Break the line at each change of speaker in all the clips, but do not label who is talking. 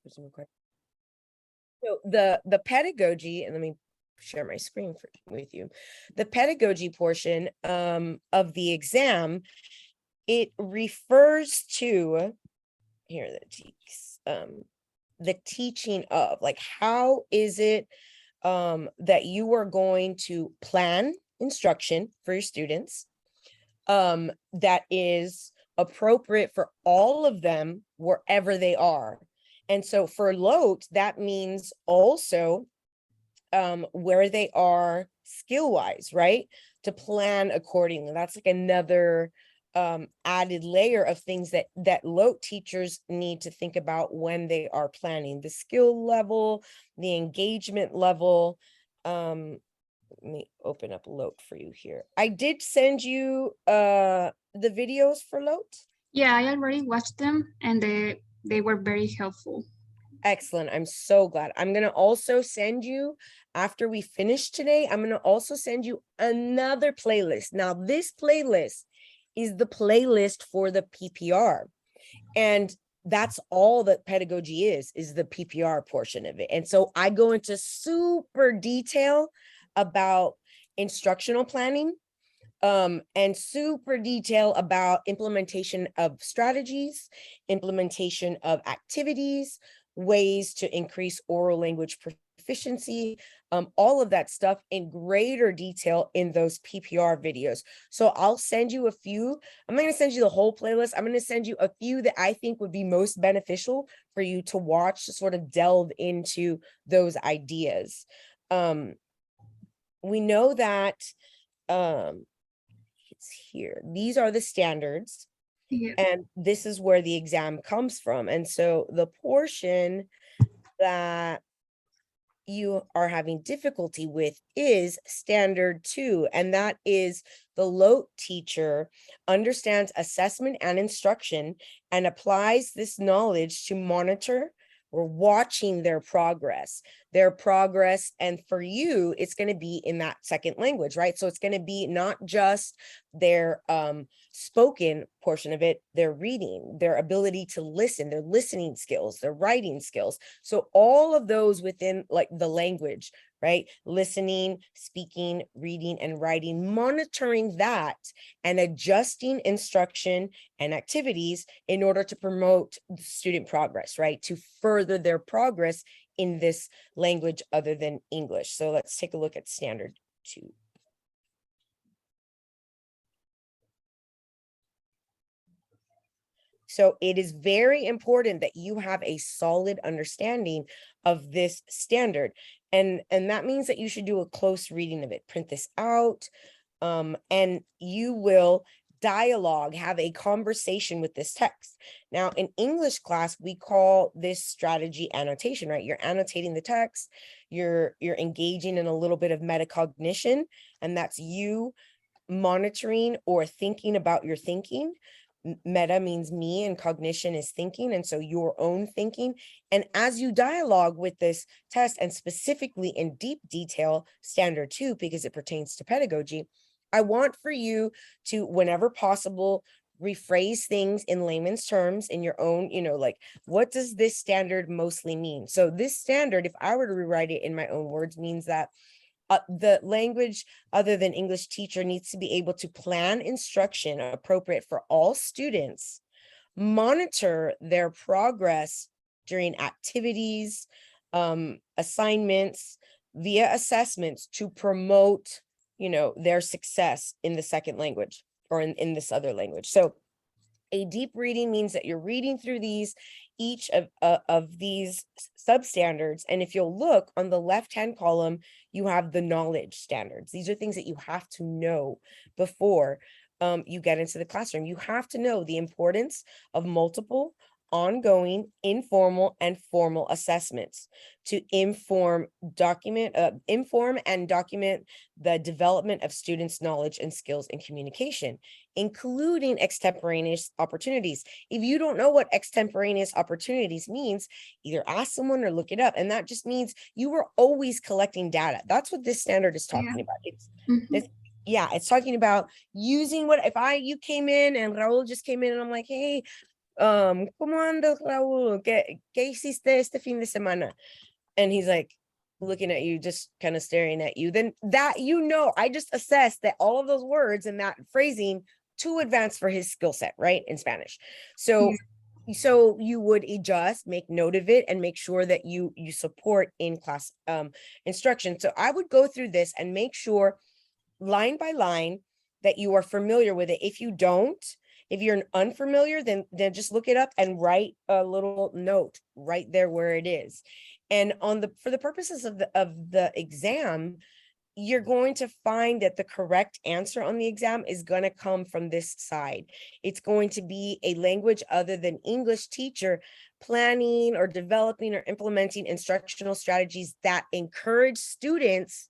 So the pedagogy, and let me share my screen with you. The pedagogy portion of the exam, it refers to here the teaching of, like, how is it that you are going to plan instruction for your students that is appropriate for all of them wherever they are. And so for LOTE, that means also where they are skill-wise, right? To plan accordingly. That's like another added layer of things that LOTE teachers need to think about when they are planning the skill level, the engagement level. Let me open up LOTE for you here. I did send you the videos for LOTE.
Yeah, I already watched them and they were very helpful.
Excellent. I'm so glad. I'm going to also send you, after we finish today, I'm going to also send you another playlist. Now, this playlist is the playlist for the PPR. And that's all that pedagogy is the PPR portion of it. And so I go into super detail about instructional planning, and super detail about implementation of strategies, implementation of activities, ways to increase oral language proficiency, all of that stuff in greater detail in those PPR videos. So I'll send you a few. I'm not going to send you the whole playlist. I'm going to send you a few that I think would be most beneficial for you to watch, to sort of delve into those ideas. We know that it's here. These are the standards.
Yeah.
And this is where the exam comes from. And so the portion that you are having difficulty with is standard 2, and that is the LOTE teacher understands assessment and instruction and applies this knowledge to monitor or watching their progress. And for you, it's going to be in that second language, right? So it's going to be not just their spoken portion of it, their reading, their ability to listen, their listening skills, their writing skills. So all of those within like the language, right? Listening, speaking, reading, and writing, monitoring that and adjusting instruction and activities in order to promote student progress, right? To further their progress in this language other than English. So let's take a look at standard 2. So it is very important that you have a solid understanding of this standard. And that means that you should do a close reading of it. Print this out, and you will dialogue, have a conversation with this text. Now, in English class, we call this strategy annotation, right? You're annotating the text, you're engaging in a little bit of metacognition, and that's you monitoring or thinking about your thinking. Meta means me and cognition is thinking, and so your own thinking. And as you dialogue with this test, and specifically in deep detail, standard 2, because it pertains to pedagogy, I want for you to, whenever possible, rephrase things in layman's terms in your own, like, what does this standard mostly mean? So this standard, if I were to rewrite it in my own words, means that the language other than English teacher needs to be able to plan instruction appropriate for all students, monitor their progress during activities, assignments, via assessments to promote, their success in the second language or in this other language. So a deep reading means that you're reading through each of these substandards. And if you'll look on the left-hand column, you have the knowledge standards. These are things that you have to know before you get into the classroom. You have to know the importance of multiple, ongoing, informal, and formal assessments to inform and document the development of students' knowledge and skills in communication, including extemporaneous opportunities. If you don't know what extemporaneous opportunities means, either ask someone or look it up. And that just means you are always collecting data. That's what this standard is talking about. It's talking about using you came in and Raul just came in and I'm like, hey, ¿Cómo andas, Raúl? ¿Qué hiciste este fin de semana? And he's like looking at you, just kind of staring at you. Then that, you know, I just assessed that all of those words and that phrasing too advanced for his skill set, right? In Spanish.
Yeah.
So you would adjust, make note of it, and make sure that you support in class instruction. So I would go through this and make sure line by line that you are familiar with it. If you don't, if you're unfamiliar, then just look it up and write a little note right there where it is. And on the for the purposes of the exam, you're going to find that the correct answer on the exam is going to come from this side. It's going to be a language other than English teacher planning or developing or implementing instructional strategies that encourage students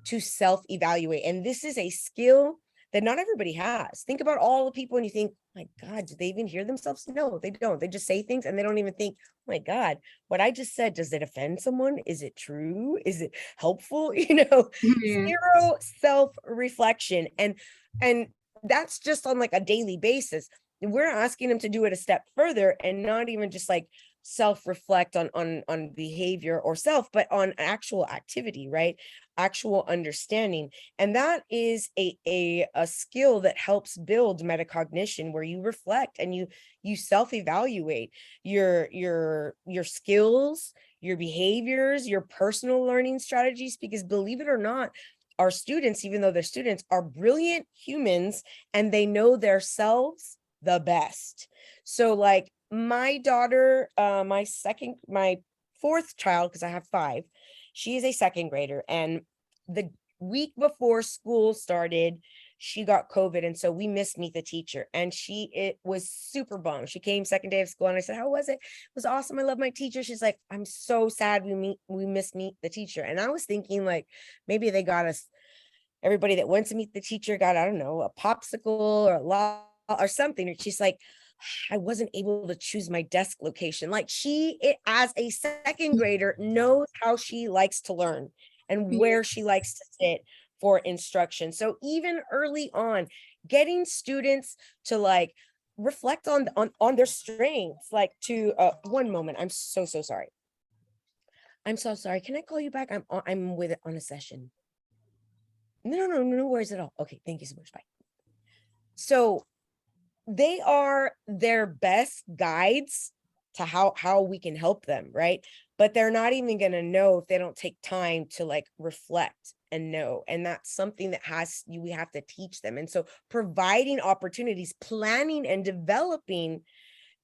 to self-evaluate. And this is a skill that not everybody has. Think about all the people and you think, my God, do they even hear themselves? No, they don't. They just say things and they don't even think, oh my God, what I just said, does it offend someone? Is it true? Is it helpful?
Yeah.
Zero self-reflection. And that's just on like a daily basis. We're asking them to do it a step further and not even just like self-reflect on behavior or self, but on actual activity, right? Actual understanding. And that is a skill that helps build metacognition, where you reflect and you self-evaluate your skills, your behaviors, your personal learning strategies, because believe it or not, our students, even though they're students, are brilliant humans and they know themselves the best. So like my daughter, my fourth child, because I have five, she is a second grader, and the week before school started, she got COVID, and so we missed Meet the Teacher, and it was super bummed. She came second day of school, and I said, "How was it?" "It was awesome. I love my teacher." She's like, "I'm so sad we missed Meet the Teacher," and I was thinking like maybe they got us. Everybody that went to Meet the Teacher got, I don't know, a popsicle or a law or something. And she's like, I wasn't able to choose my desk location. Like as a second grader, knows how she likes to learn and
Yeah.
where she likes to sit for instruction. So even early on, getting students to like reflect on their strengths, like to one moment. I'm so sorry. I'm so sorry. Can I call you back? I'm with it on a session. No worries at all. Okay, thank you so much. Bye. So they are their best guides to how we can help them, right? But they're not even going to know if they don't take time to like reflect and know. And that's something that we have to teach them. And so providing opportunities, planning and developing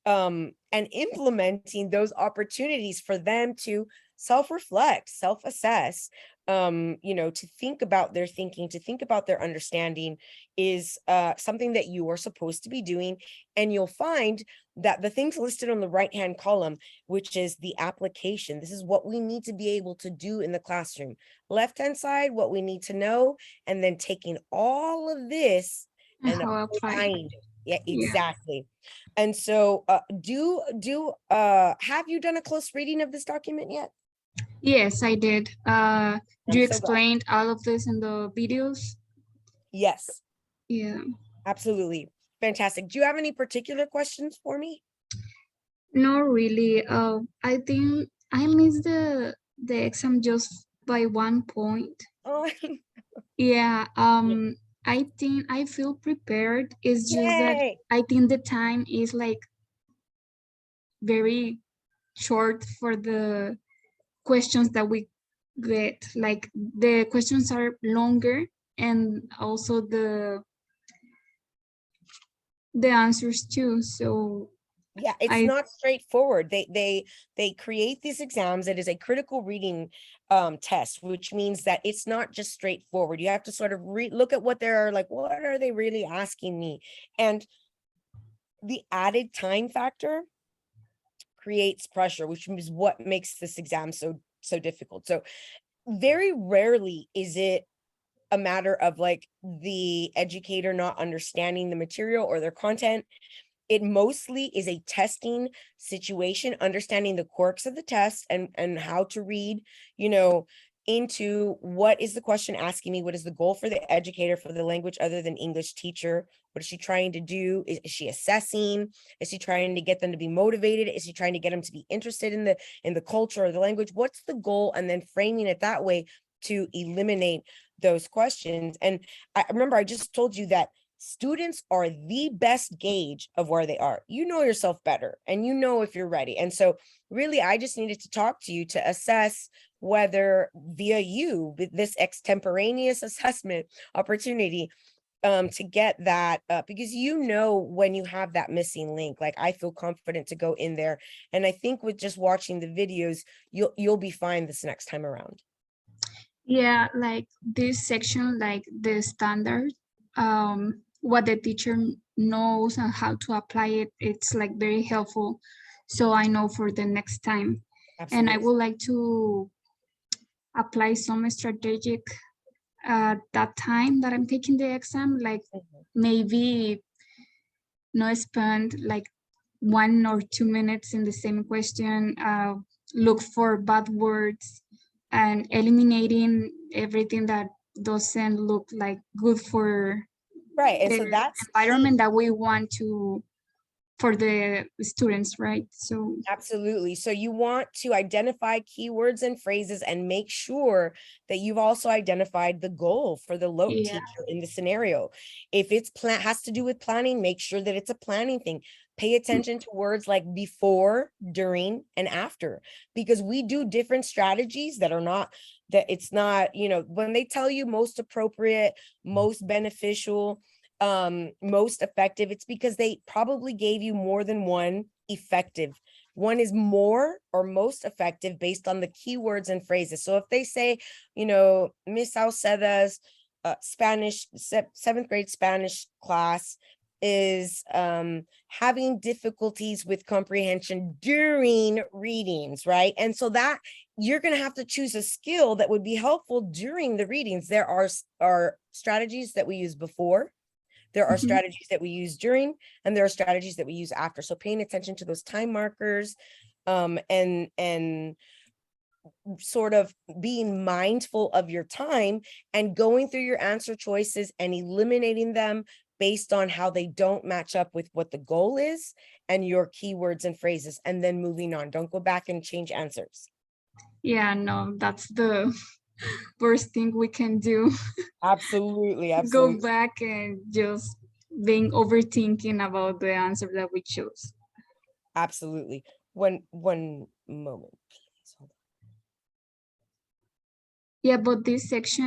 and implementing those opportunities for them to self-reflect, self-assess, to think about their thinking, to think about their understanding is something that you are supposed to be doing. And you'll find that the things listed on the right-hand column, which is the application, this is what we need to be able to do in the classroom. Left-hand side, what we need to know, and then taking all of this
And
and
how I apply it.
applying it. Yeah,
Yeah.
exactly. And so have you done a close reading of this document yet?
Yes, I did.
I'm
You
so glad.
explained all of this in the videos.
Yes,
Yeah.
absolutely. Fantastic. Do you have any particular questions for me?
No, really. I think I missed the exam just by 1 point.
Oh,
Yeah. I think I feel prepared. It's just that
yay.
I think the time is like very short for the questions that we get. Like the questions are longer, and also the answers too. So
Yeah, it's
I
not straightforward. They create these exams. It is a critical reading test, which means that it's not just straightforward. You have to sort of look at what they're like, what are they really asking me? And the added time factor creates pressure, which is what makes this exam so difficult. So very rarely is it a matter of like the educator not understanding the material or their content. It mostly is a testing situation, understanding the quirks of the test and how to read, you know, into what is the question asking me? What is the goal for the educator for the language other than English teacher? What is she trying to do? Is she assessing? Is she trying to get them to be motivated? Is she trying to get them to be interested in the culture or the language? What's the goal? And then framing it that way to eliminate those questions. And I remember I just told you that students are the best gauge of where they are. You know yourself better and you know if you're ready. And so really, I just needed to talk to you to assess whether via you with this extemporaneous assessment opportunity to get that because you know when you have that missing link. Like I feel confident to go in there, and I think with just watching the videos you'll be fine this next time around.
Yeah, like this section, like the standard, what the teacher knows and how to apply it, it's like very helpful. So I know for the next time. And I
Absolutely.
would like to apply some strategic that time that I'm taking the exam, like
Mhm.
maybe not spend like 1 or 2 minutes in the same question, look for bad words and eliminating everything that doesn't look like good for
Right, and so
the
that's key.
environment that we want to for the students, right? So
Absolutely. So you want to identify keywords and phrases and make sure that you've also identified the goal for the LOTE
yeah,
teacher in the scenario. If it's has to do with planning, make sure that it's a planning thing. Pay attention to words like before, during, and after, because we do different strategies that are not, that it's not, when they tell you most appropriate, most beneficial, most effective, it's because they probably gave you more than one effective. One is more or most effective based on the keywords and phrases. So if they say, Miss Salceda's Spanish, seventh grade Spanish class is having difficulties with comprehension during readings, right? And so that you're going to have to choose a skill that would be helpful during the readings. There are strategies that we use before. There are
mhm.
strategies that we use during, and there are strategies that we use after. So paying attention to those time markers, and sort of being mindful of your time and going through your answer choices and eliminating them based on how they don't match up with what the goal is and your keywords and phrases, and then moving on. Don't go back and change answers.
Yeah, no, that's the worst thing we can do.
Absolutely,
Go
absolutely,
back and just being overthinking about the answer that we chose.
absolutely. One moment, please. Hold on.
Yeah, but this section